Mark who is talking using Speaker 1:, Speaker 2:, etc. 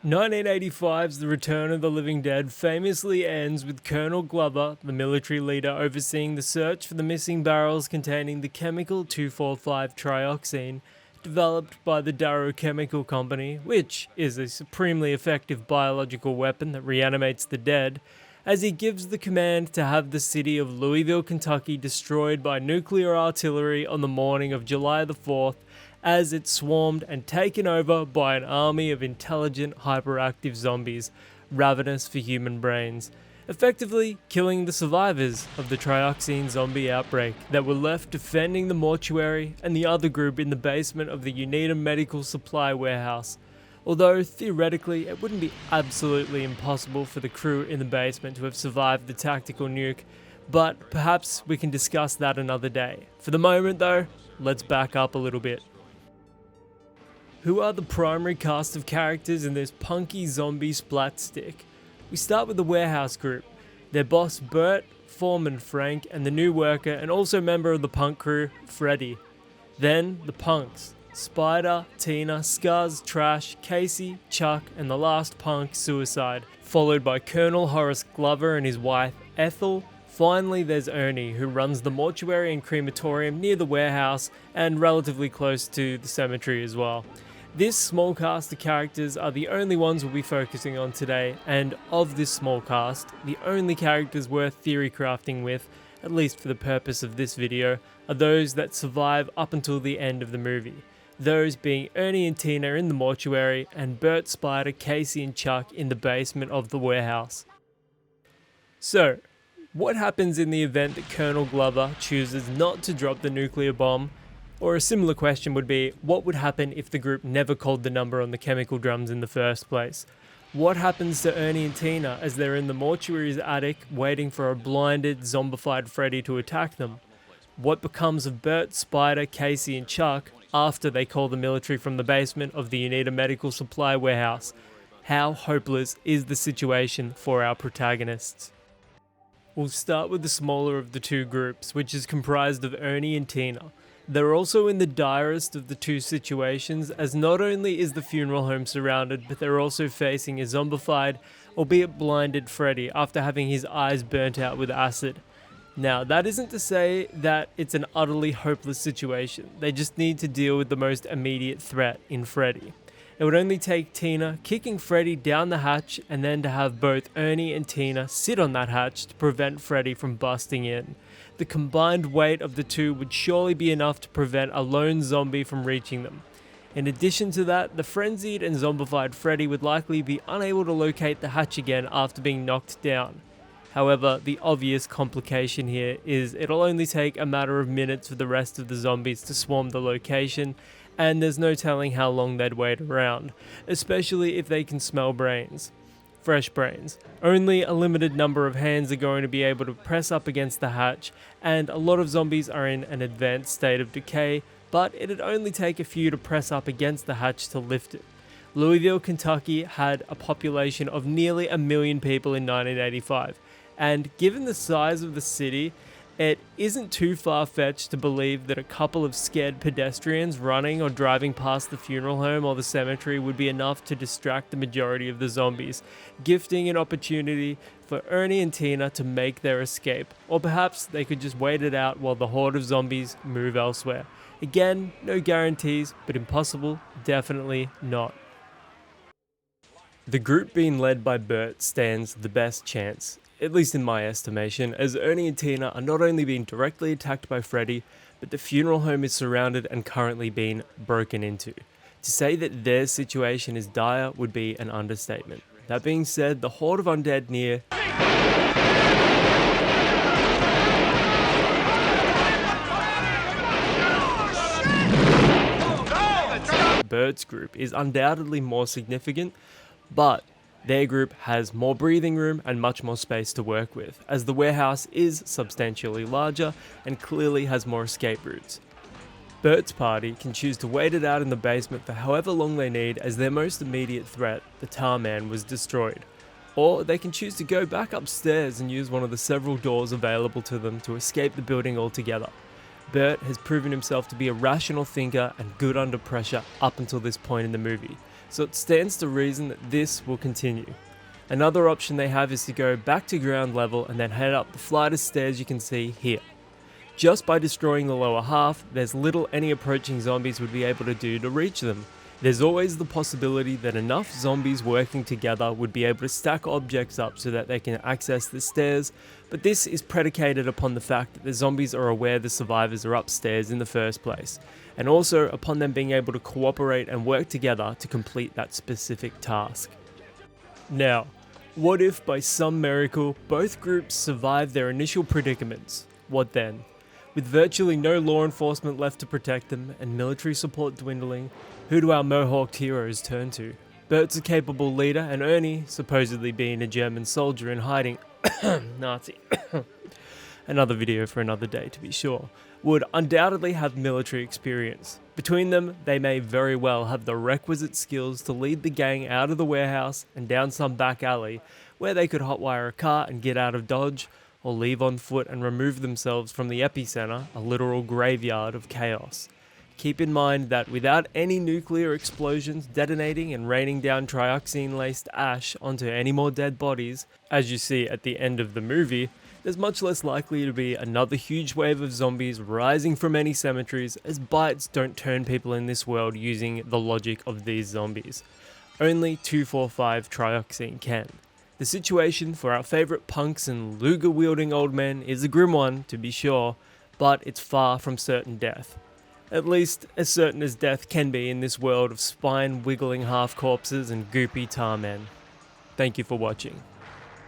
Speaker 1: 1985's The Return of the Living Dead famously ends with Colonel Glover, the military leader overseeing the search for the missing barrels containing the chemical 2,4,5-trioxine, developed by the Darrow Chemical Company, which is a supremely effective biological weapon that reanimates the dead, as he gives the command to have the city of Louisville, Kentucky destroyed by nuclear artillery on the morning of July the 4th, as it swarmed and taken over by an army of intelligent, hyperactive zombies, ravenous for human brains, effectively killing the survivors of the trioxine zombie outbreak that were left defending the mortuary and the other group in the basement of the Unita Medical Supply Warehouse. Although, theoretically, it wouldn't be absolutely impossible for the crew in the basement to have survived the tactical nuke, but perhaps we can discuss that another day. For the moment though, let's back up a little bit. Who are the primary cast of characters in this punky zombie splat stick? We start with the warehouse group. Their boss Bert, foreman Frank, and the new worker and also member of the punk crew, Freddy. Then the punks. Spider, Tina, Scuzz, Trash, Casey, Chuck, and the last punk, Suicide, followed by Colonel Horace Glover and his wife, Ethel. Finally, there's Ernie, who runs the mortuary and crematorium near the warehouse and relatively close to the cemetery as well. This small cast of characters are the only ones we'll be focusing on today, and of this small cast, the only characters worth theory crafting with, at least for the purpose of this video, are those that survive up until the end of the movie. Those being Ernie and Tina in the mortuary, and Bert, Spider, Casey and Chuck in the basement of the warehouse. So, what happens in the event that Colonel Glover chooses not to drop the nuclear bomb? Or a similar question would be, what would happen if the group never called the number on the chemical drums in the first place? What happens to Ernie and Tina as they're in the mortuary's attic waiting for a blinded, zombified Freddy to attack them? What becomes of Bert, Spider, Casey and Chuck after they call the military from the basement of the Unita Medical Supply Warehouse? How hopeless is the situation for our protagonists? We'll start with the smaller of the two groups, which is comprised of Ernie and Tina. They're also in the direst of the two situations, as not only is the funeral home surrounded, but they're also facing a zombified, albeit blinded Freddy after having his eyes burnt out with acid. Now, that isn't to say that it's an utterly hopeless situation. They just need to deal with the most immediate threat in Freddy. It would only take Tina kicking Freddy down the hatch and then to have both Ernie and Tina sit on that hatch to prevent Freddy from busting in. The combined weight of the two would surely be enough to prevent a lone zombie from reaching them. In addition to that, the frenzied and zombified Freddy would likely be unable to locate the hatch again after being knocked down. However, the obvious complication here is it'll only take a matter of minutes for the rest of the zombies to swarm the location, and there's no telling how long they'd wait around, especially if they can smell brains. Fresh brains. Only a limited number of hands are going to be able to press up against the hatch, and a lot of zombies are in an advanced state of decay, but it'd only take a few to press up against the hatch to lift it. Louisville, Kentucky had a population of nearly 1 million people in 1985, and given the size of the city, it isn't too far-fetched to believe that a couple of scared pedestrians running or driving past the funeral home or the cemetery would be enough to distract the majority of the zombies, gifting an opportunity for Ernie and Tina to make their escape. Or perhaps they could just wait it out while the horde of zombies move elsewhere. Again, no guarantees, but impossible, definitely not. The group being led by Bert stands the best chance, at least in my estimation, as Ernie and Tina are not only being directly attacked by Freddy, but the funeral home is surrounded and currently being broken into. To say that their situation is dire would be an understatement. That being said, the horde of undead near Bert's group is undoubtedly more significant, but their group has more breathing room and much more space to work with, as the warehouse is substantially larger and clearly has more escape routes. Bert's party can choose to wait it out in the basement for however long they need, as their most immediate threat, the Tar Man, was destroyed. Or they can choose to go back upstairs and use one of the several doors available to them to escape the building altogether. Bert has proven himself to be a rational thinker and good under pressure up until this point in the movie, so it stands to reason that this will continue. Another option they have is to go back to ground level and then head up the flight of stairs you can see here. Just by destroying the lower half, there's little any approaching zombies would be able to do to reach them. There's always the possibility that enough zombies working together would be able to stack objects up so that they can access the stairs, but this is predicated upon the fact that the zombies are aware the survivors are upstairs in the first place, and also upon them being able to cooperate and work together to complete that specific task. Now, what if by some miracle both groups survive their initial predicaments? What then? With virtually no law enforcement left to protect them and military support dwindling, who do our mohawked heroes turn to? Bert's a capable leader, and Ernie, supposedly being a German soldier in hiding, Nazi, another video for another day to be sure, would undoubtedly have military experience. Between them, they may very well have the requisite skills to lead the gang out of the warehouse and down some back alley where they could hotwire a car and get out of Dodge, or leave on foot and remove themselves from the epicenter, a literal graveyard of chaos. Keep in mind that without any nuclear explosions detonating and raining down trioxane-laced ash onto any more dead bodies, as you see at the end of the movie, there's much less likely to be another huge wave of zombies rising from any cemeteries, as bites don't turn people in this world using the logic of these zombies. Only 2,4,5 trioxane can. The situation for our favourite punks and Luger-wielding old men is a grim one, to be sure, but it's far from certain death. At least as certain as death can be in this world of spine-wiggling half-corpses and goopy tar men. Thank you for watching.